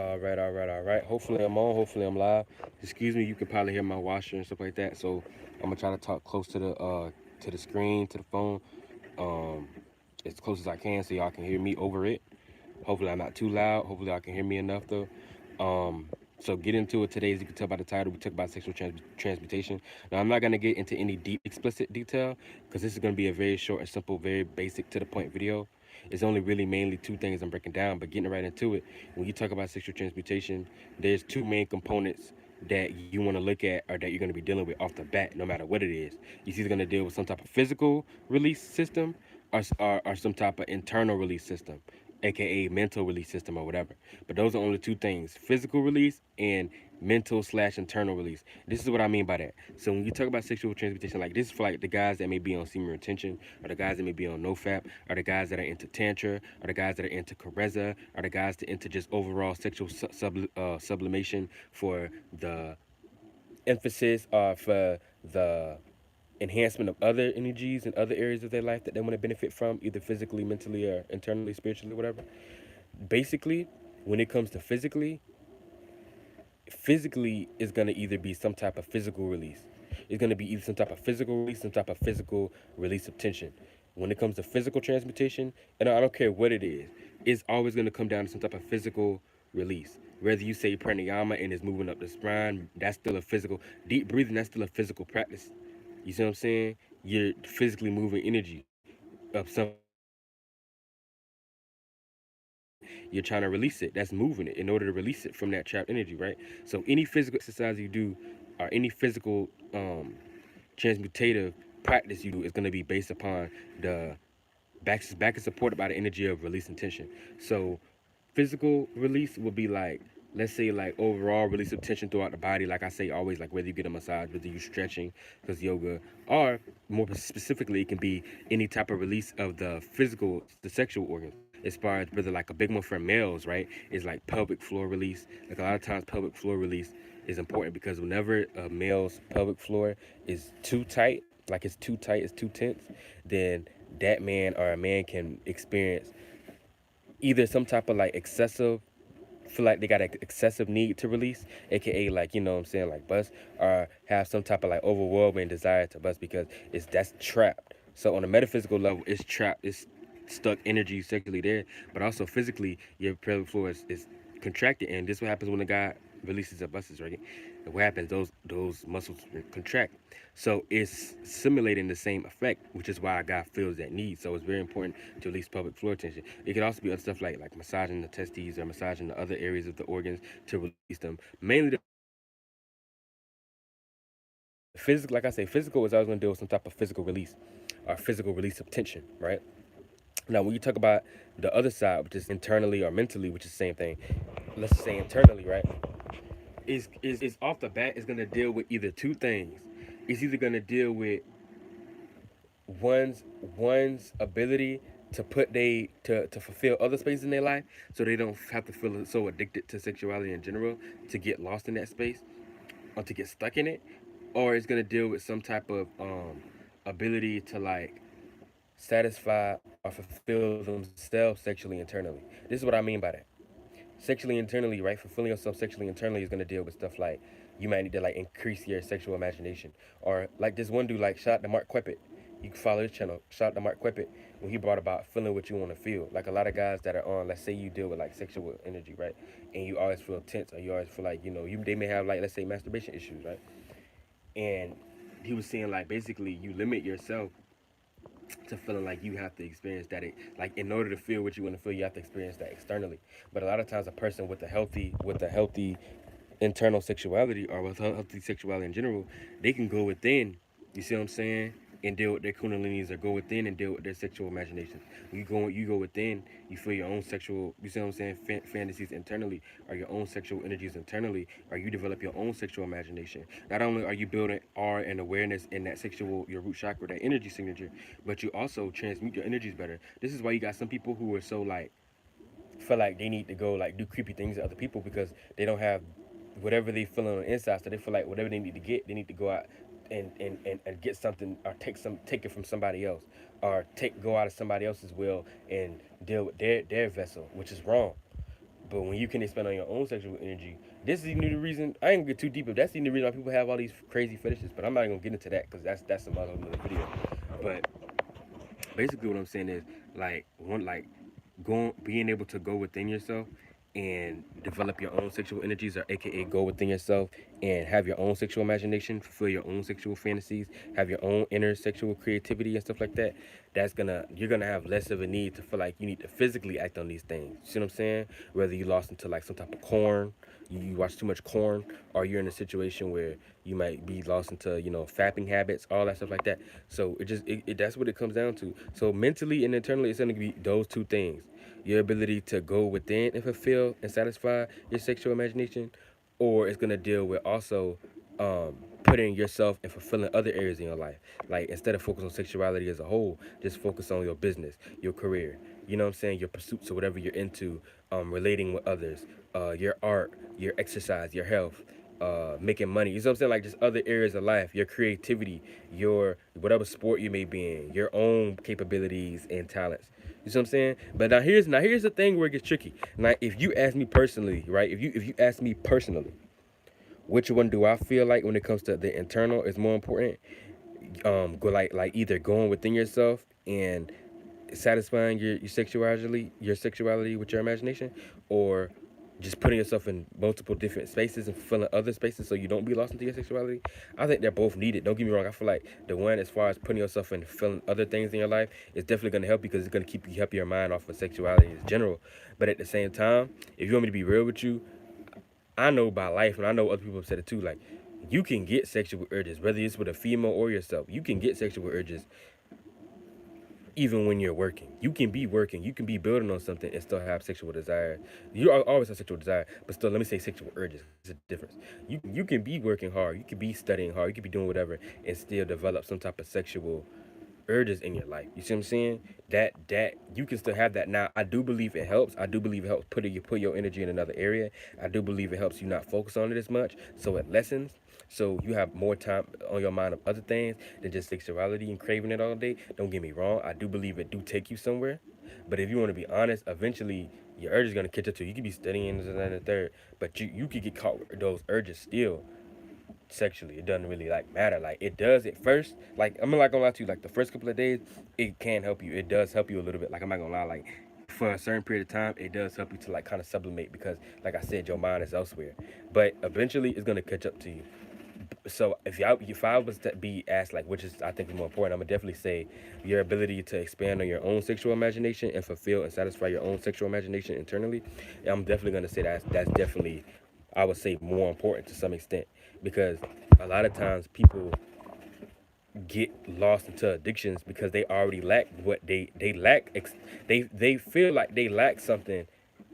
All right, all right. Hopefully I'm on. Hopefully I'm live. Excuse me, you can probably hear my washer and stuff like that. So I'm gonna try to talk close to the screen, to the phone, um, as close as I can, so y'all can hear me over it. Hopefully I'm not too loud. Hopefully y'all can hear me enough though. Um, so get into it today. As you can tell by the title, we talk about sexual transmutation. Now I'm not gonna get into any deep, explicit detail because this is gonna be a very short and simple, very basic to the point video. It's only really mainly two things I'm breaking down, but getting right into it. When you talk about sexual transmutation, there's two main components that you want to look at or that you're going to be dealing with off the bat, no matter what it is. You're either going to deal with some type of physical release system or some type of internal release system, aka mental release system or whatever. But those are only two things: physical release and mental/slash internal release. This is what I mean by that. So when you talk about sexual transmutation, like this is for like the guys that may be on semen retention, or the guys that may be on nofap, or the guys that are into tantra, or the guys that are into carezza, or the guys that are into just overall sexual sublimation for the emphasis for the enhancement of other energies and other areas of their life that they want to benefit from, either physically, mentally, or internally, spiritually, whatever. Basically, when it comes to physically is going to either be some type of physical release. It's going to be either some type of physical release, some type of physical release of tension. When it comes to physical transmutation, and I don't care what it is, it's always going to come down to some type of physical release. Whether you say pranayama and it's moving up the spine, that's still a physical. Deep breathing, that's still a physical practice. You see what I'm saying? You're physically moving energy of something that you're trying to release it. That's moving it in order to release it from that trapped energy, right? So any physical exercise you do, or any physical transmutative practice you do, is going to be based upon the back is supported by the energy of releasing tension. So physical release will be like, let's say like overall release of tension throughout the body, like I say always, like whether you get a massage, whether you stretching because yoga, or more specifically it can be any type of release of the sexual organs, as far as whether like a big one for males, right, is like pelvic floor release. Like a lot of times pelvic floor release is important because whenever a male's pelvic floor is too tight, like it's too tight, it's too tense, then that man or a man can experience either some type of like excessive, feel like they got an excessive need to release, aka like, you know what I'm saying, like bust, or have some type of like overwhelming desire to bust because it's that's trapped. So on a metaphysical level, it's trapped, it's stuck energy sexually there, but also physically, your pelvic floor is contracted, and this is what happens when the guy releases a buses, right? And what happens? Those muscles contract. So it's simulating the same effect, which is why a guy feels that need. So it's very important to release pelvic floor tension. It could also be other stuff like massaging the testes or massaging the other areas of the organs to release them. Mainly the physical, like I say, physical is always going to deal with some type of physical release or physical release of tension, right? Now, when you talk about the other side, which is internally or mentally, which is the same thing, let's just say internally, right? Is off the bat is going to deal with either two things. It's either going to deal with one's one's ability to to fulfill other spaces in their life, so they don't have to feel so addicted to sexuality in general to get lost in that space or to get stuck in it, or it's going to deal with some type of ability to like satisfy or fulfill themselves sexually internally. This is what I mean by that. Sexually internally, right? Fulfilling yourself sexually internally is going to deal with stuff like you might need to like increase your sexual imagination, or like this one dude, like shout out to Mark Queppet. You can follow his channel. Shout out to Mark Queppet when he brought about feeling what you want to feel. Like a lot of guys that are on, let's say you deal with like sexual energy, right? And you always feel tense, or you always feel like, you know, you they may have like, let's say, masturbation issues, right? And he was saying like basically you limit yourself to feeling like you have to experience that. Like in order to feel what you want to feel, you have to experience that externally. But a lot of times, a person with a healthy internal sexuality, or with healthy sexuality in general, they can go within. You see what I'm saying? And deal with their kundalini's, or go within and deal with their sexual imagination. You go within, you feel your own sexual, you see what I'm saying, fantasies internally, or your own sexual energies internally, or you develop your own sexual imagination. Not only are you building aura and awareness in that sexual, your root chakra, that energy signature, but you also transmute your energies better. This is why you got some people who are so like, feel like they need to go like do creepy things to other people because they don't have whatever they feel on the inside. So they feel like whatever they need to get, they need to go out and get something, or take it from somebody else, or take go out of somebody else's will and deal with their vessel, which is wrong. But when you can expand on your own sexual energy, this is even the reason I ain't gonna get too deep. But that's even the reason why people have all these crazy fetishes. But I'm not gonna get into that because that's some other video. But basically, what I'm saying is like one like going being able to go within yourself and develop your own sexual energies, or aka go within yourself and have your own sexual imagination, fulfill your own sexual fantasies, have your own inner sexual creativity and stuff like that. That's gonna You're gonna have less of a need to feel like you need to physically act on these things. You see what I'm saying? Whether you lost into like some type of corn, you watch too much corn, or you're in a situation where you might be lost into fapping habits, all that stuff like that. So that's what it comes down to. So mentally and internally, it's gonna be those two things: your ability to go within and fulfill and satisfy your sexual imagination, or it's gonna deal with also putting yourself and fulfilling other areas in your life. Like instead of focus on sexuality as a whole, just focus on your business, your career. You know what I'm saying? Your pursuits or whatever you're into, relating with others, your art, your exercise, your health, making money. You know what I'm saying? Like just other areas of life, your creativity, your whatever sport you may be in, your own capabilities and talents. You see what I'm saying? But now here's the thing where it gets tricky. Now if you ask me personally, right? If you ask me personally, which one do I feel like when it comes to the internal is more important? Go like either going within yourself and satisfying your sexuality with your imagination, or just putting yourself in multiple different spaces and fulfilling other spaces so you don't be lost into your sexuality. I think they're both needed. Don't get me wrong. I feel like the one as far as putting yourself in fulfilling other things in your life is definitely going to help you because it's going to keep you help your mind off of sexuality in general. But at the same time, if you want me to be real with you, I know by life, and I know other people have said it too. Like, you can get sexual urges, whether it's with a female or yourself. You can get sexual urges even when you're working. You can be working, you can be building on something and still have sexual desire. You always have sexual desire, but still, let me say sexual urges. It's a difference. You can be working hard, you can be studying hard, you can be doing whatever, and still develop some type of sexual urges in your life. You see what I'm saying? That you can still have that. Now, I do believe it helps. I do believe it helps put your energy in another area. I do believe it helps you not focus on it as much, so it lessens. So you have more time on your mind of other things than just sexuality and craving it all day. Don't get me wrong. I do believe it do take you somewhere. But if you want to be honest, eventually your urge is gonna catch up to you. You could be studying this and that and the third, but you could get caught with those urges still sexually. It doesn't really like matter. Like it does at first. Like I'm not gonna lie to you. Like the first couple of days, it can help you. It does help you a little bit. Like I'm not gonna lie. Like for a certain period of time, it does help you to like kind of sublimate because, like I said, your mind is elsewhere. But eventually, it's gonna catch up to you. So if I was to be asked like which is I think is more important, I'm gonna definitely say your ability to expand on your own sexual imagination and fulfill and satisfy your own sexual imagination internally. I'm definitely gonna say that's definitely, I would say, more important to some extent, because a lot of times people get lost into addictions because they already lack what they lack. They feel like they lack something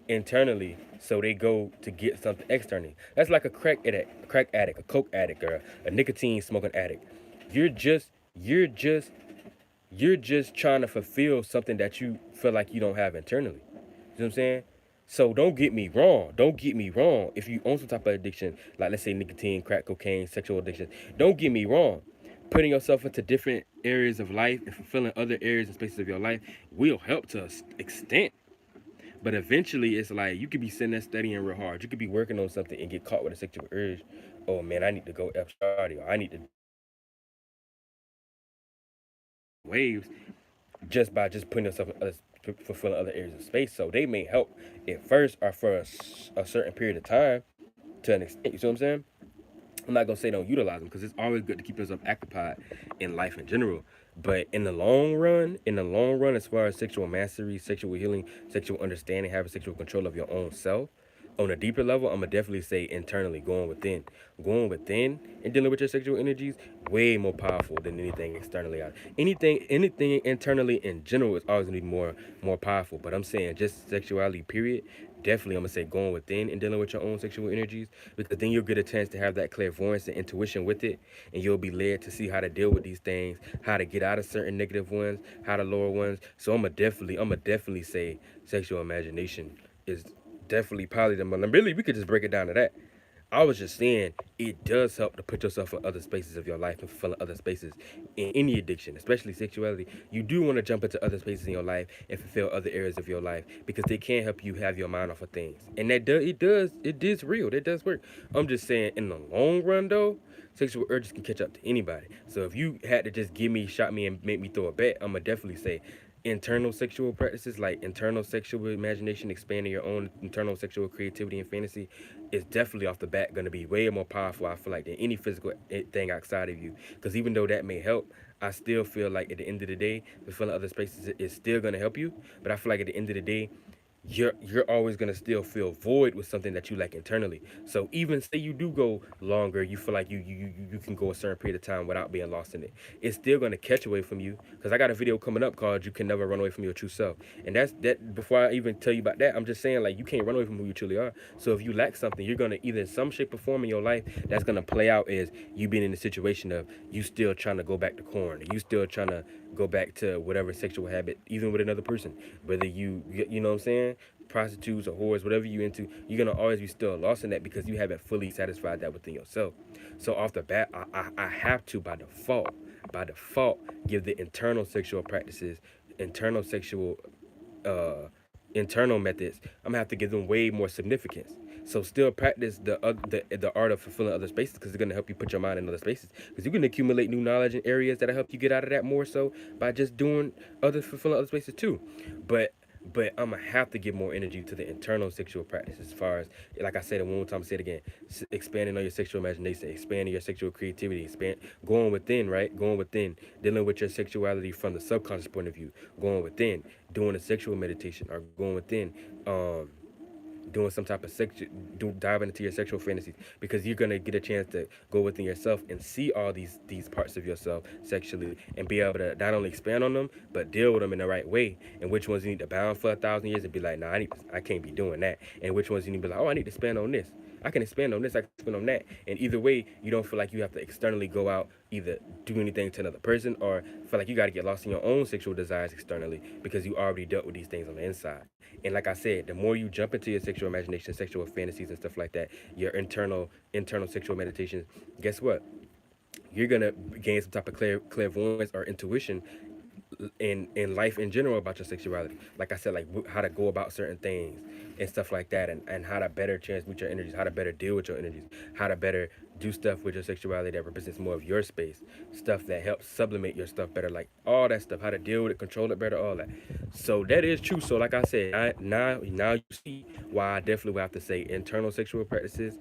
internally, so they go to get something externally. That's like a crack addict, a coke addict, or a nicotine smoking addict. You're just you're just you're just trying to fulfill something that you feel like you don't have internally. You know what I'm saying? So don't get me wrong. Don't get me wrong. If you own some type of addiction, like let's say nicotine, crack cocaine, sexual addiction, don't get me wrong. Putting yourself into different areas of life and fulfilling other areas and spaces of your life will help to an extent. But eventually, it's like you could be sitting there studying real hard. You could be working on something and get caught with a sexual urge. Oh man, I need to go F shawty, or I need to waves just by just putting yourself in other, fulfilling other areas of space. So they may help at first or for a certain period of time to an extent. You see what I'm saying? I'm not gonna say don't utilize them because it's always good to keep yourself occupied in life in general. But in the long run, as far as sexual mastery, sexual healing, sexual understanding, having sexual control of your own self, on a deeper level, I'm gonna definitely say internally, going within, and dealing with your sexual energies, way more powerful than anything externally. Anything internally in general is always gonna be more powerful. But I'm saying just sexuality, period. Definitely, I'm gonna say going within and dealing with your own sexual energies, because then you'll get a chance to have that clairvoyance and intuition with it, and you'll be led to see how to deal with these things, how to get out of certain negative ones, how to lower ones. So I'm gonna definitely say sexual imagination is definitely probably the one. Really, we could just break it down to that. I was just saying it does help to put yourself in other spaces of your life and fulfill other spaces in any addiction, especially sexuality. You do want to jump into other spaces in your life and fulfill other areas of your life because they can help you have your mind off of things. And it is real. It does work. I'm just saying in the long run though, sexual urges can catch up to anybody. So if you had to just shot me and make me throw a bet, I'm gonna definitely say internal sexual practices like internal sexual imagination, expanding your own internal sexual creativity and fantasy is definitely off the bat going to be way more powerful, I feel like, than any physical thing outside of you. Because even though that may help, I still feel like at the end of the day, fulfilling other spaces is still going to help you. But I feel like at the end of the day, you're always gonna still feel void with something that you lack internally. So even say you do go longer, you feel like you can go a certain period of time without being lost in it. It's still gonna catch away from you. Cause I got a video coming up called "You Can Never Run Away from Your True Self," and that's that. Before I even tell you about that, I'm just saying like you can't run away from who you truly are. So if you lack something, you're gonna either in some shape or form in your life that's gonna play out as you being in the situation of you still trying to go back to corn, you still trying to go back to whatever sexual habit, even with another person, whether you know what I'm saying, prostitutes or whores, whatever you into, you're gonna always be still lost in that because you haven't fully satisfied that within yourself. So off the bat, I have to by default give the internal sexual practices, internal sexual uh, internal methods, I'm gonna have to give them way more significance. So still practice the art of fulfilling other spaces because it's gonna help you put your mind in other spaces because you can accumulate new knowledge in areas that'll help you get out of that more so by just doing other fulfilling other spaces too. But I'm gonna have to give more energy to the internal sexual practice as far as like I said it one more time, say it again, expanding on your sexual imagination, expanding your sexual creativity, going within, right, going within, dealing with your sexuality from the subconscious point of view, going within, doing a sexual meditation or going within, um doing some type of diving into your sexual fantasies because you're gonna get a chance to go within yourself and see all these parts of yourself sexually and be able to not only expand on them but deal with them in the right way, and which ones you need to bound for 1,000 years and be like, nah, I can't be doing that, and which ones you need to be like, oh, I need to expand on this, I can expand on this, I can expand on that. And either way, you don't feel like you have to externally go out, either do anything to another person or feel like you got to get lost in your own sexual desires externally because you already dealt with these things on the inside. And like I said, the more you jump into your sexual imagination, sexual fantasies and stuff like that, your internal sexual meditations, guess what? You're gonna gain some type of clairvoyance or intuition in life in general about your sexuality. Like I said, like how to go about certain things and stuff like that, and how to better transmute your energies, how to better deal with your energies, how to better do stuff with your sexuality that represents more of your space, stuff that helps sublimate your stuff better, like all that stuff, how to deal with it, control it better, all that. So that is true. So like I said, now you see why I definitely would have to say internal sexual practices,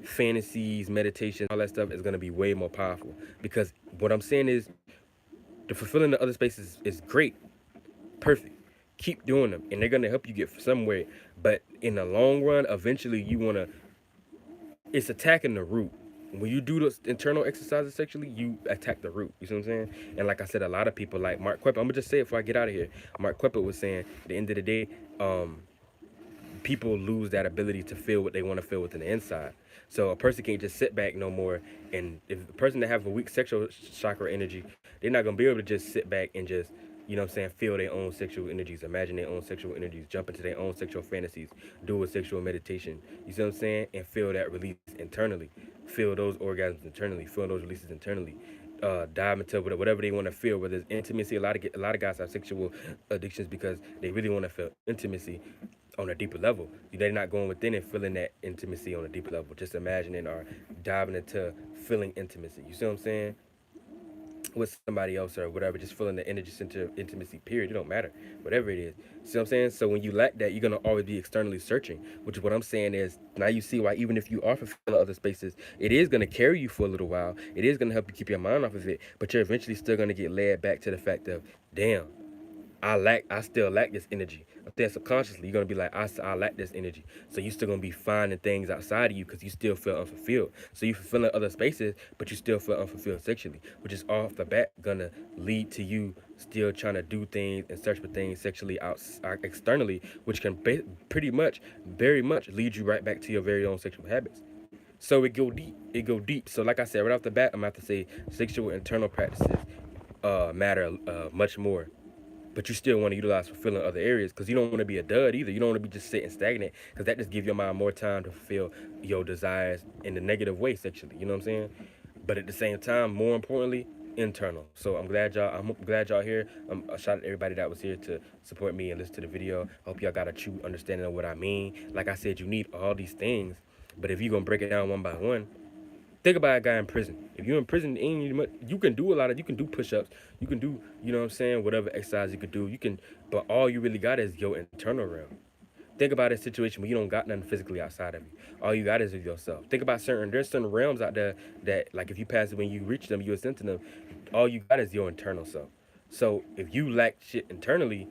fantasies, meditation, all that stuff is going to be way more powerful because what I'm saying is the fulfilling the other spaces is great, perfect. Keep doing them, and they're gonna help you get somewhere. But in the long run, eventually you wanna. It's attacking the root. When you do the internal exercises sexually, you attack the root. You see what I'm saying? And like I said, a lot of people like Mark Quepper. I'm gonna just say it before I get out of here. Mark Quepper was saying, at the end of the day, people lose that ability to feel what they want to feel within the inside. So a person can't just sit back no more. And if a person that have a weak sexual chakra energy, they're not gonna be able to just sit back and just, you know what I'm saying, feel their own sexual energies, imagine their own sexual energies, jump into their own sexual fantasies, do a sexual meditation. You see what I'm saying? And feel that release internally. Feel those orgasms internally. Feel those releases internally. Dive into whatever they want to feel, whether it's intimacy. A lot of guys have sexual addictions because they really want to feel intimacy on a deeper level. They're not going within and feeling that intimacy on a deeper level, just imagining or diving into feeling intimacy. You see what I'm saying? With somebody else or whatever, just feeling the energy center of intimacy, period. It don't matter. Whatever it is. See what I'm saying? So when you lack that, you're gonna always be externally searching. Which is what I'm saying is now you see why even if you are fulfilling other spaces, it is gonna carry you for a little while. It is gonna help you keep your mind off of it, but you're eventually still gonna get led back to the fact of, damn, I still lack this energy. But then subconsciously, you're gonna be like, I lack this energy. So you're still gonna be finding things outside of you because you still feel unfulfilled. So you fulfilling other spaces, but you still feel unfulfilled sexually, which is off the bat gonna lead to you still trying to do things and search for things sexually externally, which can pretty much, very much lead you right back to your very own sexual habits. So it go deep. It go deep. So like I said, right off the bat, I'm gonna have to say sexual internal practices matter much more but you still want to utilize fulfilling other areas because you don't want to be a dud either. You don't want to be just sitting stagnant because that just gives your mind more time to fulfill your desires in the negative way sexually. You know what I'm saying? But at the same time, more importantly, internal. So I'm glad y'all. I'm glad y'all here. A shout out to everybody that was here to support me and listen to the video. I hope y'all got a true understanding of what I mean. Like I said, you need all these things, but if you're gonna break it down one by one, think about a guy in prison. If you're in prison, you can do a lot of, you can do push-ups, you can do, you know what I'm saying, whatever exercise you could do, you can, but all you really got is your internal realm. Think about a situation where you don't got nothing physically outside of you. All you got is yourself. Think about there's certain realms out there that, like, if you pass it, when you reach them, you ascend to them. All you got is your internal self. So if you lack shit internally,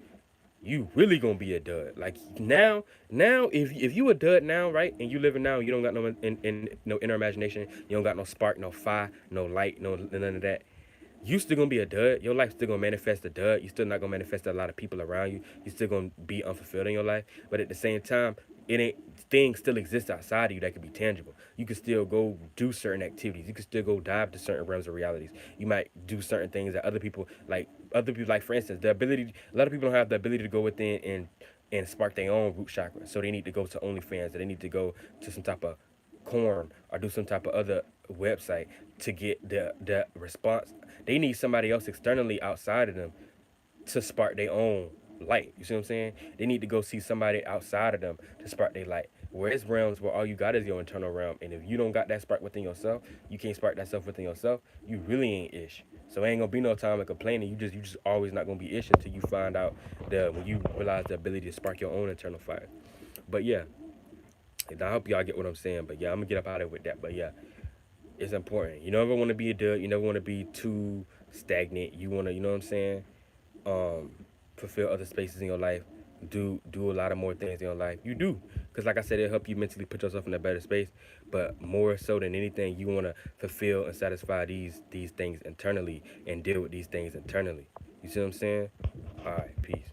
you really gonna be a dud. Like now, if you a dud now, right, and you living now, you don't got no inner imagination, you don't got no spark, no fire, no light, no none of that. You still gonna be a dud. Your life still gonna manifest a dud. You still not gonna manifest a lot of people around you. You still gonna be unfulfilled in your life. But at the same time, it ain't things still exist outside of you that could be tangible. You can still go do certain activities. You can still go dive to certain realms of realities. You might do certain things that other people like, for instance, the ability, a lot of people don't have the ability to go within and spark their own root chakra. So they need to go to OnlyFans, or they need to go to some type of corn or do some type of other website to get the response. They need somebody else externally outside of them to spark their own light. You see what I'm saying? They need to go see somebody outside of them to spark their light. Where it's realms where all you got is your internal realm, and if you don't got that spark within yourself, you can't spark that stuff within yourself. You really ain't ish. So ain't gonna be no time of complaining. You just always not gonna be ish until you find out the when you realize the ability to spark your own internal fire. But yeah, I hope y'all get what I'm saying. But yeah, I'm gonna get up out of it with that. But yeah, it's important. You never want to be a dud. You never want to be too stagnant. You want to, you know what I'm saying? Um, fulfill other spaces in your life. Do a lot of more things in your life. You do, because like I said, it help you mentally put yourself in a better space. But more so than anything, you want to fulfill and satisfy these things internally and deal with these things internally. You see what I'm saying? All right, peace.